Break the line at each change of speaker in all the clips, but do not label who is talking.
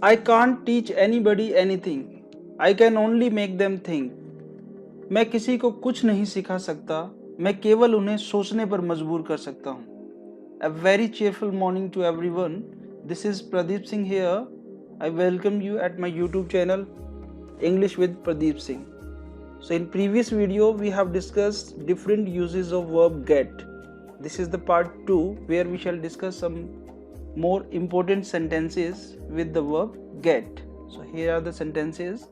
I can't teach anybody anything. I can only make them think. मैं किसी को कुछ नहीं सिखा सकता, मैं केवल उन्हें सोचने पर मजबूर कर सकता हूँ. A very cheerful morning to everyone. This is Pradeep Singh here. I welcome you at my YouTube channel, English with Pradeep Singh. So in previous video we have discussed different uses of verb get. This is the part 2 where we shall discuss some more important sentences with the verb get. So here are the sentences.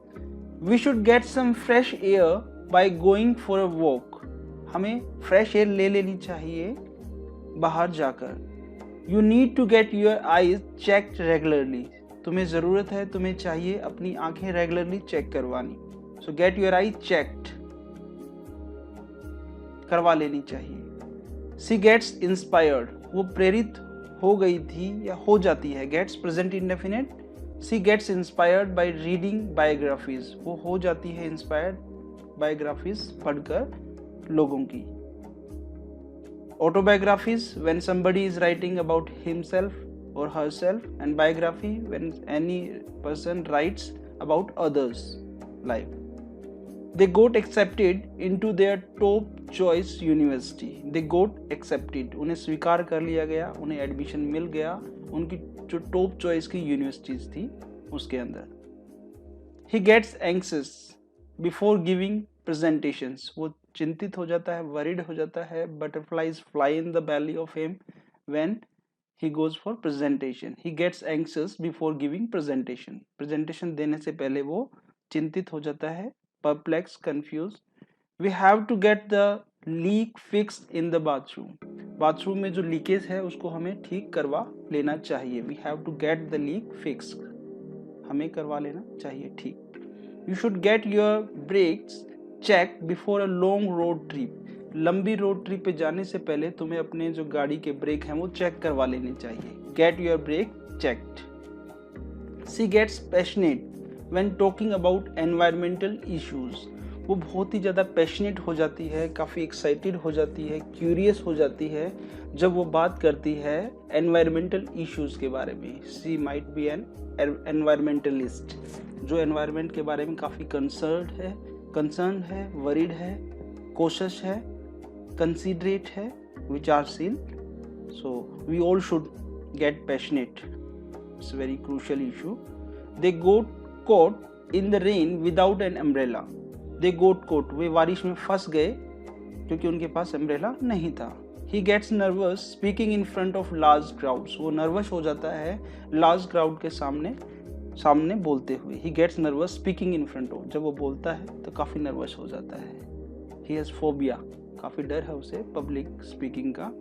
We should get some fresh air by going for a walk. हमें fresh air ले लेनी चाहिए बाहर जाकर. You need to get your eyes checked regularly. तुम्हें ज़रूरत है, तुम्हें चाहिए अपनी आंखें रेगुलरली चेक करवानी. So get your eyes checked. करवा लेनी चाहिए. She gets inspired. वो प्रेरित हो गई थी या हो जाती है. Gets present indefinite. She gets inspired by reading biographies. वो हो जाती है inspired biographies पढ़कर लोगों की. Autobiographies when somebody is writing about himself or herself, and biography when any person writes about others' life. They got accepted into their top choice university. They got accepted. उन्हें स्वीकार कर लिया गया, उन्हें admission मिल गया उनकी जो टॉप चॉइस की यूनिवर्सिटीज थी उसके अंदर. He gets anxious before giving presentations. वो चिंतित हो जाता है, worried हो जाता है. Butterflies fly in the belly of him when he goes for presentation. He gets anxious before giving presentation. Presentation देने से पहले वो चिंतित हो जाता है, perplexed, confused. We have to get the leak fixed in the bathroom. Bathroom में जो लीकेज है उसको हमें ठीक करवा लेना चाहिए. We have to get the leak fixed. हमें करवा लेना चाहिए ठीक. You should get your brakes checked before a long road trip. लंबी रोड ट्रिप पे जाने से पहले तुम्हें अपने जो गाड़ी के ब्रेक हैं वो चेक करवा लेने चाहिए. Get your brake checked. She gets passionate when talking about environmental issues. वो बहुत ही ज़्यादा पैशनेट हो जाती है, काफ़ी एक्साइटेड हो जाती है, क्यूरियस हो जाती है जब वो बात करती है एनवायरमेंटल इश्यूज़ के बारे में. She might be an environmentalist जो एनवायरमेंट के बारे में काफ़ी कंसर्न है, वरीड है, कोशिश है, कंसिडरेट है, विचारशील. So we all should get passionate. It's very crucial issue. They got caught in the rain without an umbrella. They got caught. वे बारिश में फंस गए क्योंकि उनके पास अम्ब्रेला नहीं था. He gets nervous speaking in front of large crowds. वो nervous हो जाता है large crowd के सामने बोलते हुए. He gets nervous speaking in front of. जब वो बोलता है तो काफ़ी नर्वस हो जाता है. He has phobia. काफ़ी डर है उसे पब्लिक स्पीकिंग का.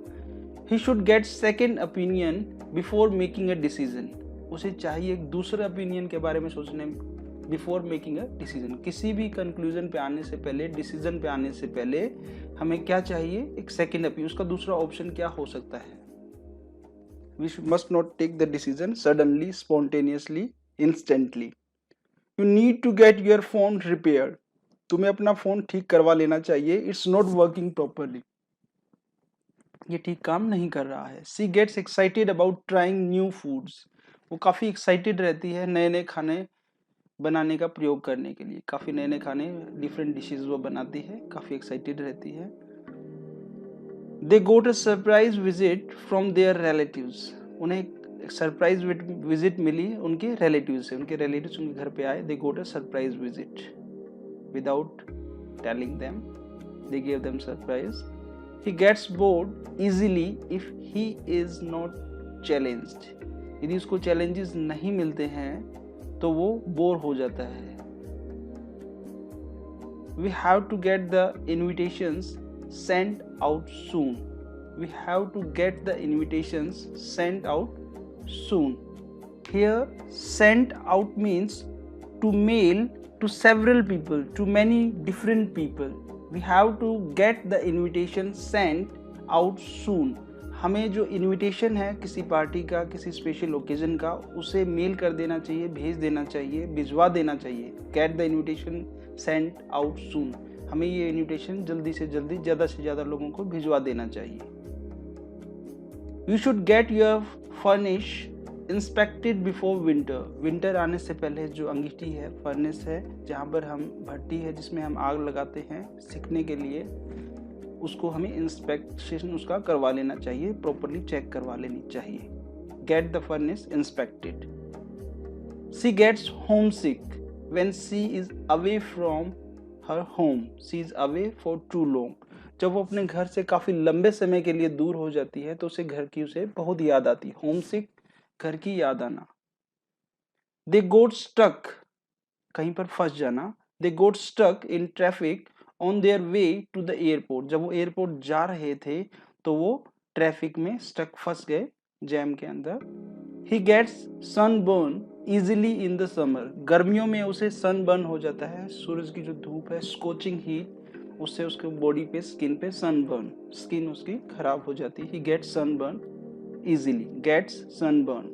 He should get second opinion before making a decision. उसे चाहिए एक दूसरा ओपिनियन के बारे में सोचने बिफोर मेकिंग अ डिसीजन. किसी भी कंक्लूजन पे आने से पहले, डिसीजन पे आने से पहले हमें क्या चाहिए? एक सेकेंड ओपिनियन. उसका दूसरा ऑप्शन क्या हो सकता है? We must not take the decision suddenly, spontaneously, instantly. You need to get your phone repair. तुम्हें अपना फोन ठीक करवा लेना चाहिए. It's not working properly. ये ठीक काम नहीं कर रहा है. She gets excited about trying new foods. वो काफ़ी एक्साइटेड रहती है नए नए खाने बनाने का प्रयोग करने के लिए. काफ़ी नए नए खाने, डिफरेंट डिशेज वो बनाती है, काफ़ी एक्साइटेड रहती है. They got a surprise visit from their relatives. उन्हें एक सरप्राइज विजिट मिली उनके रिलेटिव्स से. उनके रिलेटिव्स उनके घर पे आए. They got a surprise visit without telling them. They give them surprise. He gets bored easily if he is not challenged. यदि उसको challenges नहीं मिलते हैं तो वो बोर हो जाता है. We have to get the invitations sent out soon. We have to get the invitations sent out soon. Here, sent out means to mail to several people, to many different people. We have to get the invitation sent out soon. हमें जो invitation है किसी party का, किसी special occasion का, उसे mail कर देना चाहिए, भेज देना चाहिए, भिजवा देना चाहिए. Get the invitation sent out soon. हमें ये इनविटेशन जल्दी से जल्दी, ज़्यादा से ज़्यादा लोगों को भिजवा देना चाहिए. You should get your furnish inspected before winter, winter आने से पहले जो अंगीठी है, फर्नेस है, जहाँ पर हम भट्टी है जिसमें हम आग लगाते हैं सिकने के लिए, उसको हमें इंस्पेक्शन उसका करवा लेना चाहिए, प्रॉपरली चेक करवा लेनी चाहिए। Get the furnace inspected. She gets home sick when she is away from her home, she is away for too long. जब वो अपने घर से काफी लंबे समय के लिए दूर हो जाती है तो उसे घर की उसे बहुत याद आती है। होम सिक, घर की याद आना। दे गोट स्टक, कहीं पर फंस जाना। They got stuck in traffic on their way to the airport, जब वो एयरपोर्ट जा रहे थे तो वो ट्रैफिक में स्टक, फंस गए जैम के अंदर। He gets sunburn easily in the summer, गर्मियों में उसे सनबर्न हो जाता है, सूरज की जो धूप है, स्कोचिंग हीट, उससे उसके बॉडी पे, स्किन पे सनबर्न, स्किन उसकी खराब हो जाती है। He gets sunburn easily, gets sunburn.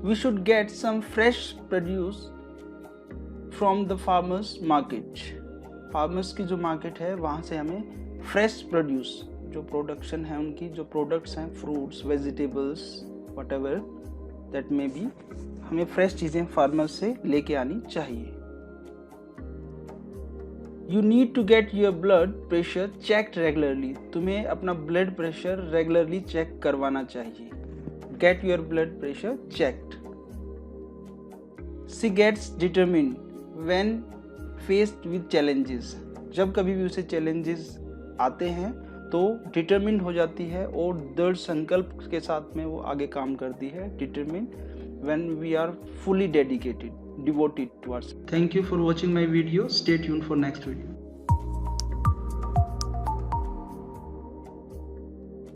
We should get some fresh produce from the farmers market. Farmers की जो मार्केट है वहाँ से हमें फ्रेश प्रोड्यूस, जो प्रोडक्शन है उनकी, जो प्रोडक्ट्स हैं, fruits, vegetables, whatever that may be, हमें फ्रेश चीज़ें फार्मर्स से लेके आनी चाहिए। You need to get your blood pressure checked regularly. तुम्हें अपना ब्लड प्रेशर रेगुलरली चेक करवाना चाहिए। Get your blood pressure checked. She gets determined when faced with challenges. जब कभी भी उसे challenges आते हैं तो determined हो जाती है और दृढ़ संकल्प के साथ में वो आगे काम करती है। Determined when we are fully devoted towards. Thank you for watching my video. Stay tuned for next video.